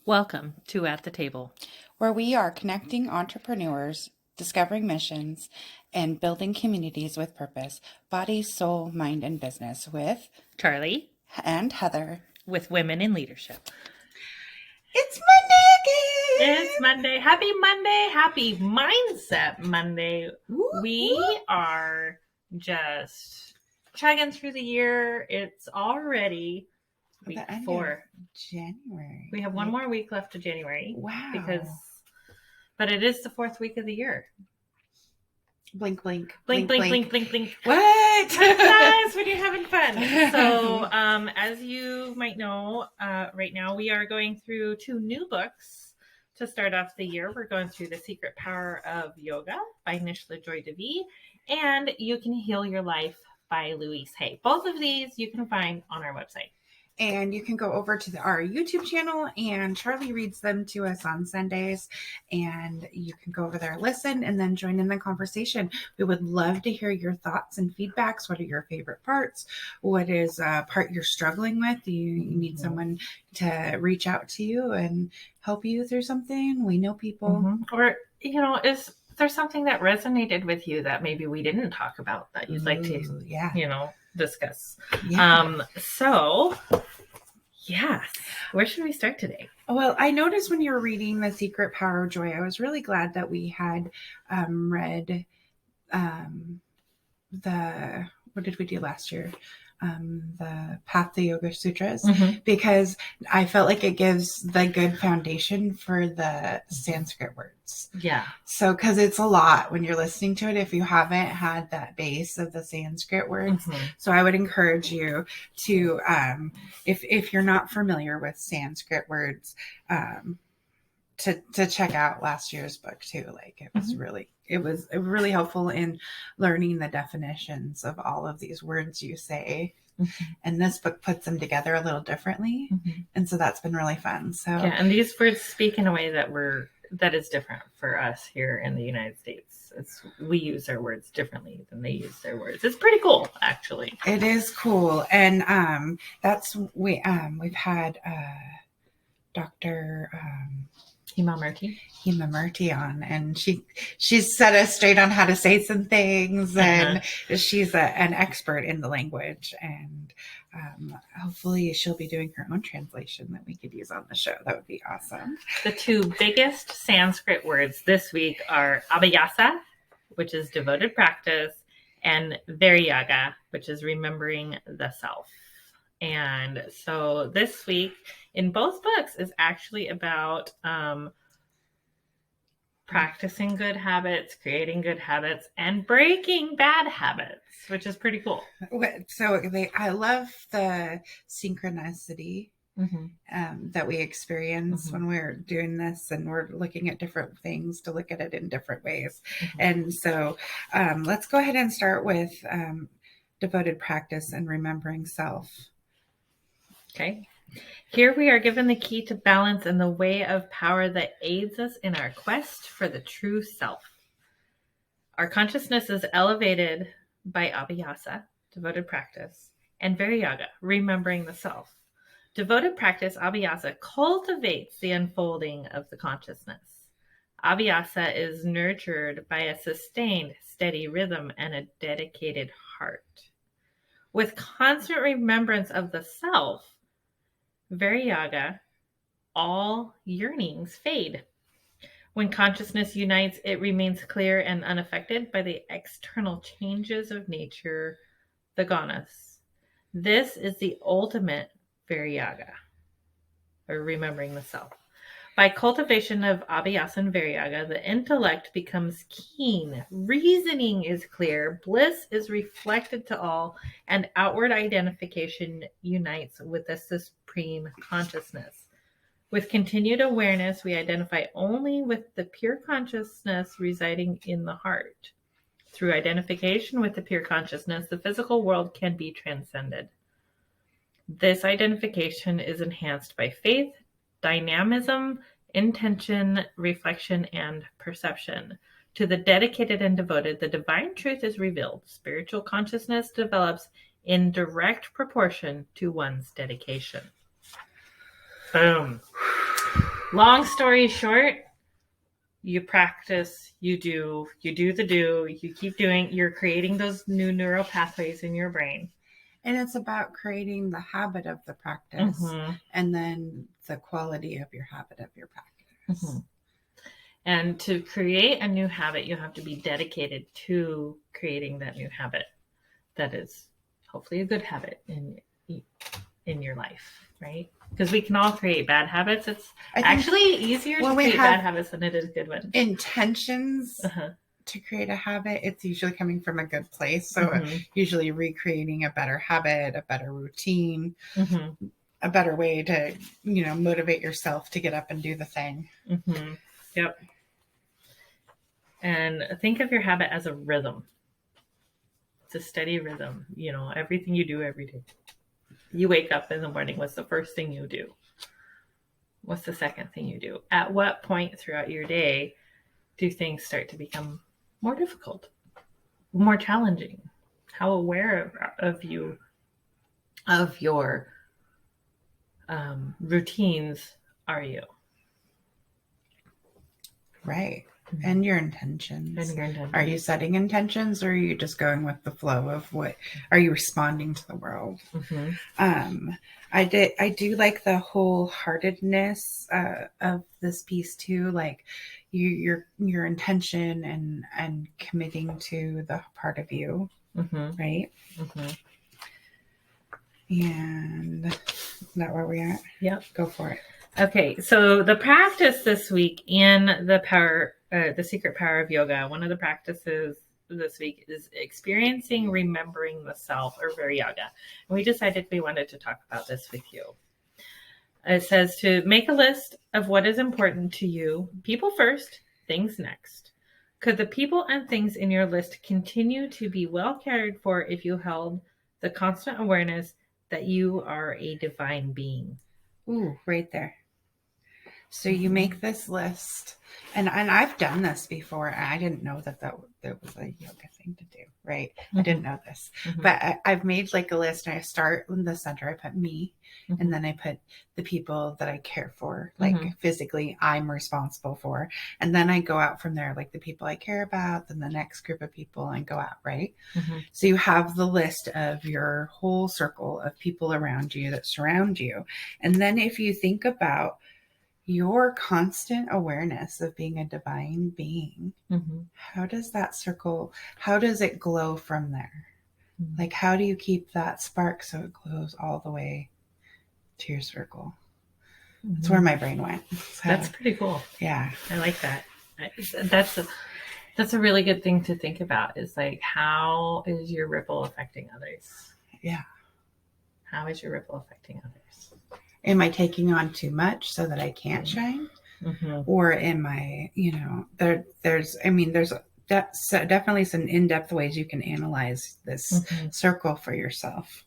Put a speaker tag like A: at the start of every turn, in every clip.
A: Welcome to At the Table,
B: where we are connecting entrepreneurs, discovering missions, and building communities with purpose, body, soul, mind, and business with
A: Charlie
B: and Heather.
A: with Women in Leadership.
B: It's Monday again!
A: It's Monday. Happy Monday. Happy Mindset Monday. We are just chugging through the year. It's already week 4.
B: January.
A: We have one more week left of January.
B: Wow.
A: But it is the 4th week of the year.
B: Blink, blink.
A: Blink, blink, blink, blink, blink.
B: What?
A: That's when you're having fun. So, as you might know, right now we are going through 2 new books to start off the year. We're going through The Secret Power of Yoga by Nishla Joy Devi and You Can Heal Your Life by Louise Hay. Both of these you can find on our website.
B: And you can go over to our YouTube channel, and Charlie reads them to us on Sundays. And you can go over there, listen, and then join in the conversation. We would love to hear your thoughts and feedbacks. What are your favorite parts? What is a part you're struggling with? Do you need someone to reach out to you and help you through something? We know people.
A: Mm-hmm. Or, is there something that resonated with you that maybe we didn't talk about that you'd like to, discuss?
B: Yeah.
A: Yes. Where should we start today?
B: Well, I noticed when you were reading The Secret Power of Joy, I was really glad that we had read what did we do last year? The Hatha Yoga Sutras, because I felt like it gives the good foundation for the Sanskrit words.
A: Yeah.
B: So, because it's a lot when you're listening to it, if you haven't had that base of the Sanskrit words. So I would encourage you to, if you're not familiar with Sanskrit words, to check out last year's book too. Like it was really helpful in learning the definitions of all of these words you say. And this book puts them together a little differently. And so that's been really fun. So
A: yeah, and these words speak in a way that is different for us here in the United States. We use our words differently than they use their words. It's pretty cool, actually.
B: It is cool. And we've had Dr. Hema Murti on, and she's set us straight on how to say some things, and she's an expert in the language, and hopefully she'll be doing her own translation that we could use on the show. That would be awesome.
A: The 2 biggest Sanskrit words this week are abhyasa, which is devoted practice, and Viraga, which is remembering the self. And so this week in both books is actually about practicing good habits, creating good habits, and breaking bad habits, which is pretty cool.
B: So I love the synchronicity that we experience when we're doing this, and we're looking at different things to look at it in different ways. And so let's go ahead and start with devoted practice and remembering self.
A: Okay. Here we are given the key to balance and the way of power that aids us in our quest for the true self. Our consciousness is elevated by abhyasa, devoted practice, and Viraga, remembering the self. Devoted practice, abhyasa, cultivates the unfolding of the consciousness. Abhyasa is nurtured by a sustained, steady rhythm and a dedicated heart. With constant remembrance of the self, Viraga, all yearnings fade. When consciousness unites, it remains clear and unaffected by the external changes of nature, the gunas. This is the ultimate Viraga, or remembering the self. By cultivation of abhyasa and Viraga, the intellect becomes keen, reasoning is clear, bliss is reflected to all, and outward identification unites with the supreme consciousness. With continued awareness, we identify only with the pure consciousness residing in the heart. Through identification with the pure consciousness, the physical world can be transcended. This identification is enhanced by faith, dynamism, intention, reflection, and perception. To the dedicated and devoted, the divine truth is revealed. Spiritual consciousness develops in direct proportion to one's dedication. Boom. long story short, you practice, you do, you keep doing, you're creating those new neural pathways in your brain.
B: And it's about creating the habit of the practice and then the quality of your habit of your practice.
A: And to create a new habit, you have to be dedicated to creating that new habit that is hopefully a good habit in your life, right? Because we can all create bad habits. It's actually easier to create bad habits than it is good ones.
B: Intentions to create a habit, it's usually coming from a good place. So usually recreating a better habit, a better routine, a better way to, motivate yourself to get up and do the thing.
A: Yep. And think of your habit as a rhythm. It's a steady rhythm. Everything you do every day. You wake up in the morning. What's the first thing you do? What's the second thing you do? At what point throughout your day do things start to become more difficult, more challenging? How aware of your routines are you?
B: Right. And your intentions. Are you setting intentions, or are you just going with the flow of what? Are you responding to the world? I do like the wholeheartedness of this piece too. Like your intention and committing to the part of you, right? And is that where we are?
A: Yep.
B: Go for it.
A: Okay, so the practice this week in the secret power of yoga, one of the practices this week is experiencing remembering the self, or Viryaga. And we decided we wanted to talk about this with you. It says to make a list of what is important to you. People first, things next. Could the people and things in your list continue to be well cared for if you held the constant awareness that you are a divine being?
B: Ooh, right there. So you make this list, and I've done this before. And I didn't know that was a yoga thing to do, right? I didn't know this, but I've made like a list, and I start in the center. I put me, and then I put the people that I care for, like physically I'm responsible for, and then I go out from there, like the people I care about, then the next group of people, and go out, right? So you have the list of your whole circle of people around you that surround you, and then if you think about your constant awareness of being a divine being, how does that circle, how does it glow from there? Like, how do you keep that spark so it glows all the way to your circle? That's where my brain went. So,
A: that's pretty cool.
B: Yeah.
A: I like that. That's a really good thing to think about, is like, how is your ripple affecting others?
B: Yeah.
A: How is your ripple affecting others?
B: Am I taking on too much so that I can't shine? Or am I, there's definitely some in-depth ways you can analyze this circle for yourself.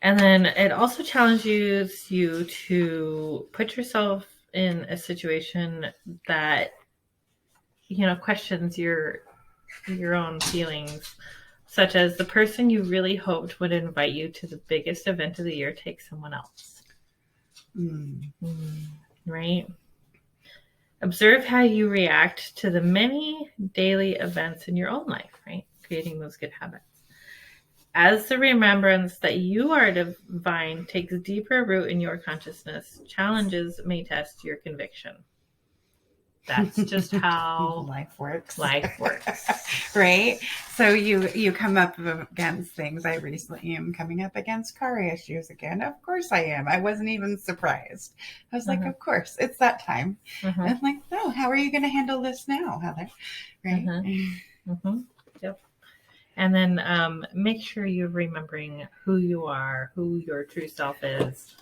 A: And then it also challenges you to put yourself in a situation that, questions your own feelings, such as the person you really hoped would invite you to the biggest event of the year takes someone else. Right? Observe how you react to the many daily events in your own life, right? Creating those good habits. As the remembrance that you are divine takes deeper root in your consciousness, challenges may test your conviction. That's just how
B: life works.
A: Right?
B: So you come up against things. I recently am coming up against car issues again. Of course I am. I wasn't even surprised. I was like, of course, it's that time. And I'm like, no, how are you going to handle this now, Heather? Right?
A: Yep. And then make sure you're remembering who you are, who your true self is,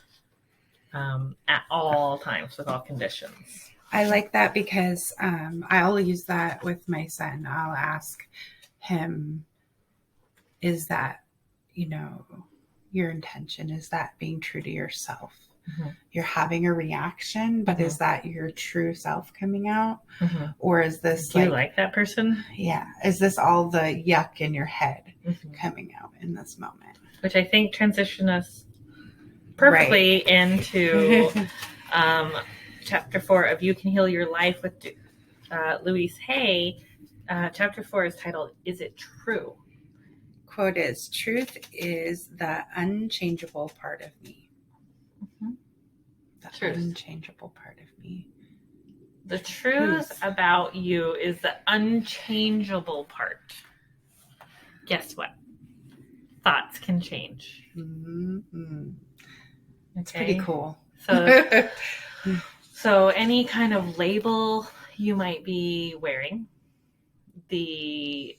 A: at all times, with all conditions.
B: I like that because I'll use that with my son. I'll ask him, is that, your intention? Is that being true to yourself? You're having a reaction, but is that your true self coming out? Or is this
A: Do you like that person?
B: Yeah. Is this all the yuck in your head coming out in this moment?
A: Which I think transition us perfectly into chapter 4 of You Can Heal Your Life with Louise Hay. Chapter 4 is titled, Is It True?
B: Quote is, truth is the unchangeable part of me. The unchangeable part of me.
A: The truth about you is the unchangeable part. Guess what? Thoughts can change.
B: It's pretty cool.
A: So any kind of label you might be wearing, the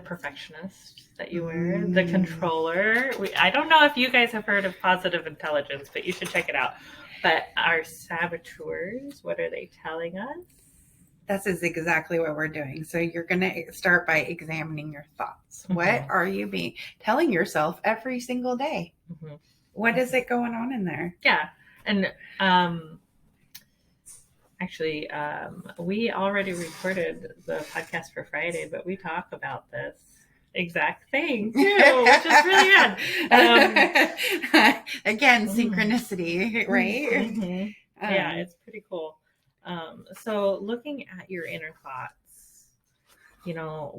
A: perfectionist that you wear, the controller. I don't know if you guys have heard of positive intelligence, but you should check it out. But our saboteurs, what are they telling us?
B: This is exactly what we're doing. So you're going to start by examining your thoughts. What are you telling yourself every single day? What is it going on in there?
A: Yeah. And actually, we already recorded the podcast for Friday, but we talk about this exact thing too, which is really
B: good. Again, synchronicity, right?
A: Yeah, it's pretty cool. So looking at your inner thoughts,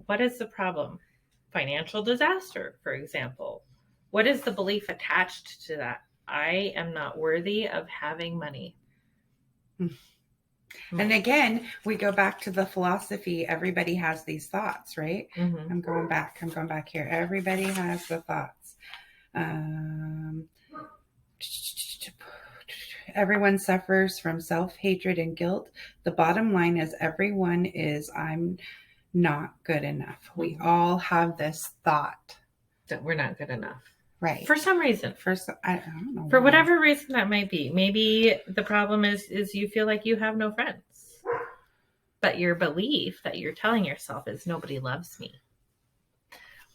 A: what is the problem? Financial disaster, for example. What is the belief attached to that? I am not worthy of having money.
B: And again, we go back to the philosophy. Everybody has these thoughts, right? I'm going back here. Everybody has the thoughts. Everyone suffers from self-hatred and guilt. The bottom line is I'm not good enough. We all have this thought
A: that we're not good enough.
B: Right.
A: For some reason.
B: I don't know.
A: For whatever reason that might be. Maybe the problem is you feel like you have no friends. But your belief that you're telling yourself is nobody loves me,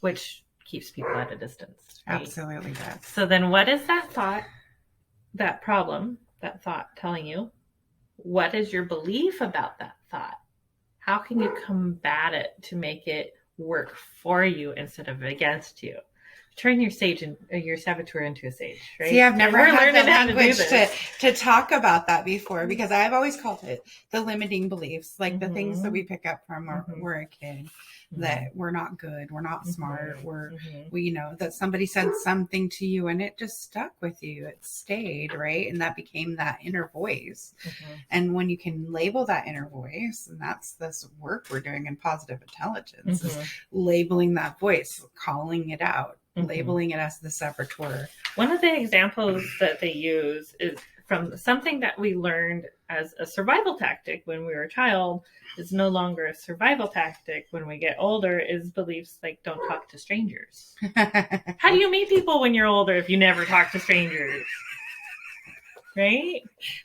A: which keeps people at a distance. Right?
B: Absolutely does.
A: So then what is that thought, that problem, that thought telling you? What is your belief about that thought? How can you combat it to make it work for you instead of against you? Turn your saboteur into a sage, right?
B: See, I've never had the language to talk about that before, because I've always called it the limiting beliefs, like the things that we pick up from we're a kid, that we're not good, we're not smart, we that somebody said something to you and it just stuck with you, it stayed, right? And that became that inner voice. And when you can label that inner voice, and that's this work we're doing in positive intelligence, is labeling that voice, calling it out. Labeling it as the saboteur.
A: One of the examples that they use is from something that we learned as a survival tactic when we were a child, is no longer a survival tactic when we get older, is beliefs like don't talk to strangers. How do you meet people when you're older if you never talk to strangers? Right?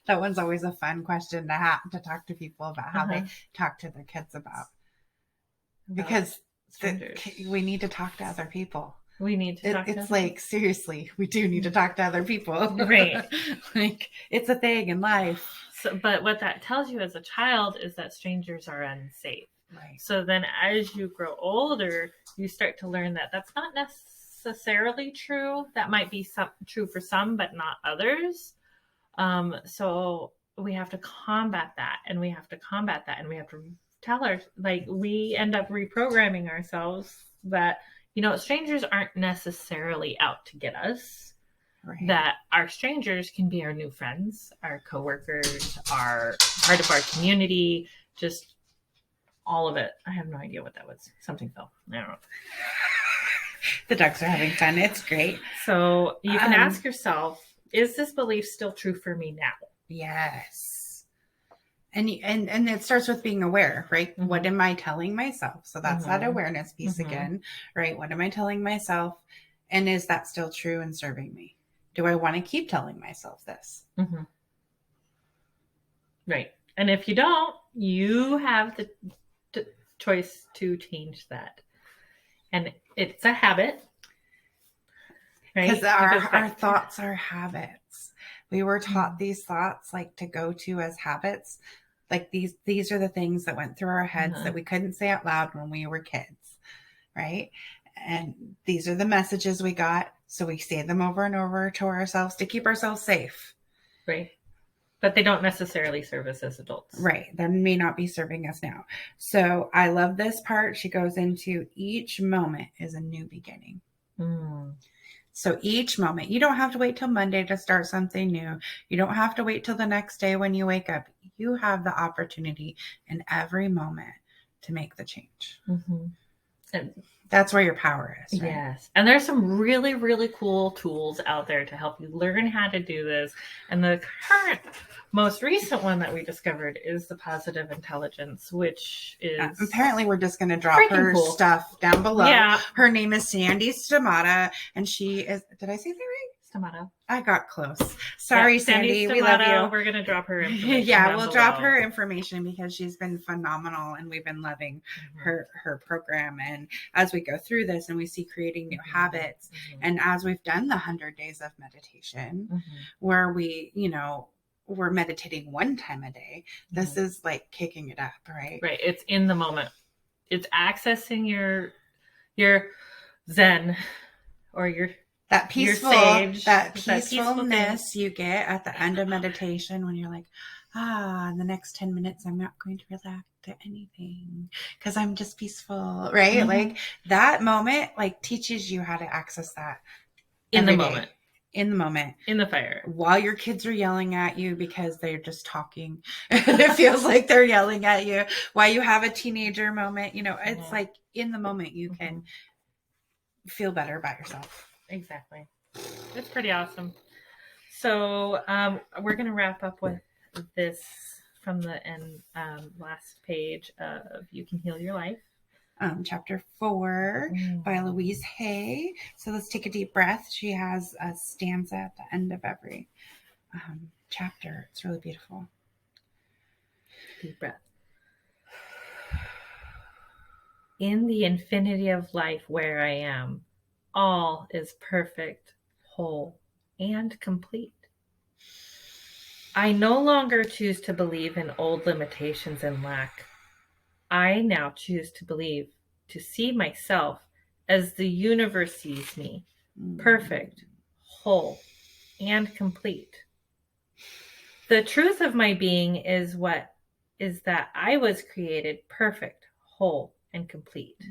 B: That one's always a fun question to talk to people about how they talk to their kids about. Because we need to talk to other people.
A: We need to talk to
B: It's like, seriously, we do need to talk to other people.
A: Right.
B: Like, it's a thing in life.
A: So, but what that tells you as a child is that strangers are unsafe.
B: Right.
A: So then as you grow older, you start to learn that that's not necessarily true. That might be true for some, but not others. So we have to combat that, and we have to tell we end up reprogramming ourselves that, strangers aren't necessarily out to get us. Right. That our strangers can be our new friends, our coworkers, our part of our community, just all of it. I have no idea what that was. Something fell. I don't know.
B: The dogs are having fun. It's great.
A: So you can ask yourself, is this belief still true for me now?
B: Yes. And it starts with being aware, right? What am I telling myself? So that's that awareness piece again, right? What am I telling myself? And is that still true and serving me? Do I want to keep telling myself this?
A: Right. And if you don't, you have the choice to change that. And it's a habit. right?
B: Because our thoughts are habits. We were taught these thoughts like to go to as habits. Like these are the things that went through our heads that we couldn't say out loud when we were kids, right? And these are the messages we got. So we say them over and over to ourselves to keep ourselves safe.
A: Right. But they don't necessarily serve us as adults.
B: Right. They may not be serving us now. So I love this part. She goes into each moment is a new beginning. So each moment, you don't have to wait till Monday to start something new. You don't have to wait till the next day when you wake up. You have the opportunity in every moment to make the change. And that's where your power is, right?
A: Yes. And there's some really, really cool tools out there to help you learn how to do this. And the current, most recent one that we discovered is the positive intelligence, which is...
B: apparently, we're just going to drop her stuff down below. Yeah. Her name is Sandy Stamata, and she is... Did I say that right?
A: Stamata.
B: I got close. Sorry, Sandy. We love you.
A: We're going to drop her information.
B: Yeah, we'll drop her information because she's been phenomenal and we've been loving her program. And as we go through this and we see creating new habits, and as we've done the 100 days of meditation, where we, we're meditating one time a day, this is like kicking it up, right?
A: Right. It's in the moment. It's accessing your Zen or your...
B: That peacefulness you get at the end of meditation when you're like, in the next 10 minutes, I'm not going to react to anything because I'm just peaceful, right? Like that moment, like teaches you how to access that
A: in the moment,
B: in the fire,
A: while
B: your kids are yelling at you because they're just talking. It feels like they're yelling at you while you have a teenager moment. It's like in the moment you can feel better about yourself.
A: Exactly. It's pretty awesome. So we're going to wrap up with this from the end, last page of You Can Heal Your Life.
B: Chapter 4 by Louise Hay. So let's take a deep breath. She has a stanza at the end of every chapter. It's really beautiful.
A: Deep breath. In the infinity of life where I am, all is perfect, whole, and complete. I no longer choose to believe in old limitations and lack. I now choose to see myself as the universe sees me, perfect, whole, and complete. The truth of my being is that I was created perfect, whole, and complete.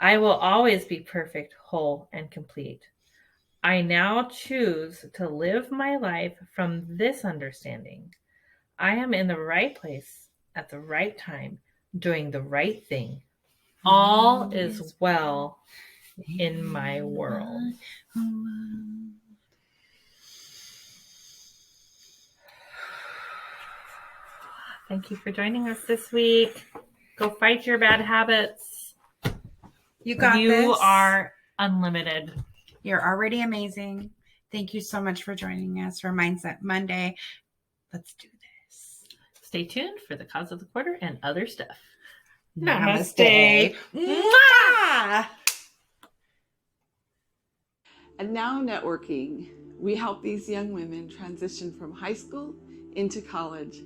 A: I will always be perfect, whole, and complete. I now choose to live my life from this understanding. I am in the right place at the right time, doing the right thing. All is well in my world. Thank you for joining us this week. Go fight your bad habits.
B: You got this.
A: You are unlimited.
B: You're already amazing. Thank you so much for joining us for Mindset Monday. Let's do this.
A: Stay tuned for the cause of the quarter and other stuff.
B: Namaste. Mwah!
C: And now networking. We help these young women transition from high school into college.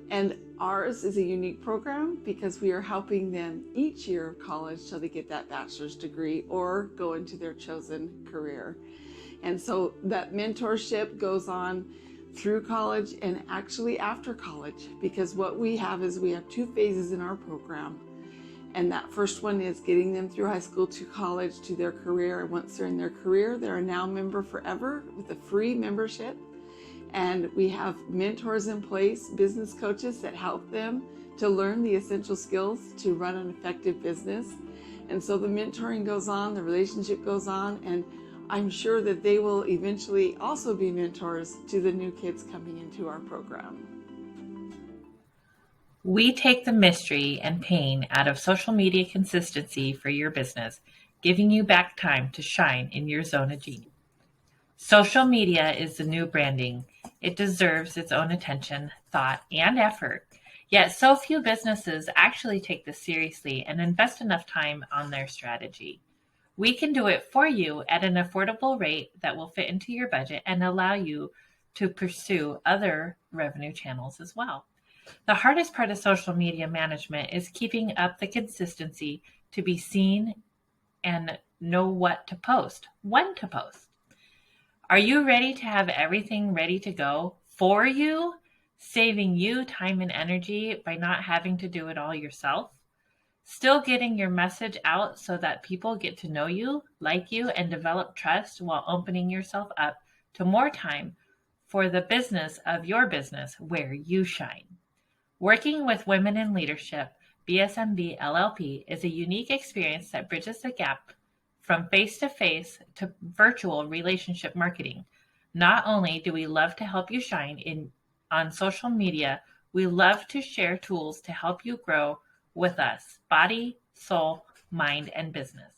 C: And ours is a unique program because we are helping them each year of college till they get that bachelor's degree or go into their chosen career. And so that mentorship goes on through college and actually after college, because what we have is we have 2 phases in our program. And that first one is getting them through high school to college to their career. And once they're in their career, they're a now member forever with a free membership. And we have mentors in place, business coaches that help them to learn the essential skills to run an effective business. And so the mentoring goes on, the relationship goes on, and I'm sure that they will eventually also be mentors to the new kids coming into our program.
A: We take the mystery and pain out of social media consistency for your business, giving you back time to shine in your zone of genius. Social media is the new branding. It deserves its own attention, thought, and effort. Yet so few businesses actually take this seriously and invest enough time on their strategy. We can do it for you at an affordable rate that will fit into your budget and allow you to pursue other revenue channels as well. The hardest part of social media management is keeping up the consistency to be seen and know what to post, when to post. Are you ready to have everything ready to go for you, saving you time and energy by not having to do it all yourself? Still getting your message out so that people get to know you, like you, and develop trust while opening yourself up to more time for the business of your business where you shine. Working with Women in Leadership, BSMB LLP, is a unique experience that bridges the gap from face-to-face to virtual relationship marketing. Not only do we love to help you shine on social media, we love to share tools to help you grow with us, body, soul, mind, and business.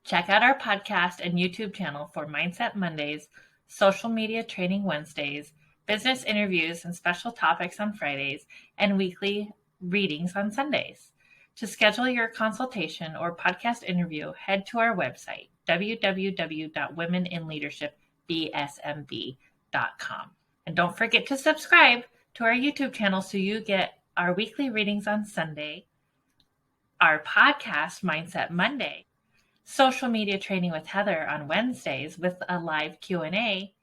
A: Check out our podcast and YouTube channel for Mindset Mondays, Social Media Training Wednesdays, business interviews and special topics on Fridays, and weekly readings on Sundays. To schedule your consultation or podcast interview, head to our website, www.womeninleadershipbsmb.com. And don't forget to subscribe to our YouTube channel so you get our weekly readings on Sunday, our podcast, Mindset Monday, social media training with Heather on Wednesdays with a live Q&A,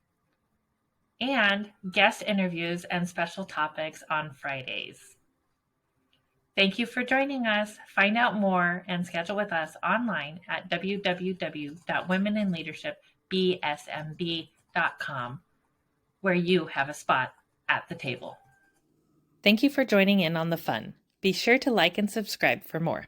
A: and guest interviews and special topics on Fridays. Thank you for joining us. Find out more and schedule with us online at www.womeninleadershipbsmb.com, where you have a spot at the table. Thank you for joining in on the fun. Be sure to like and subscribe for more.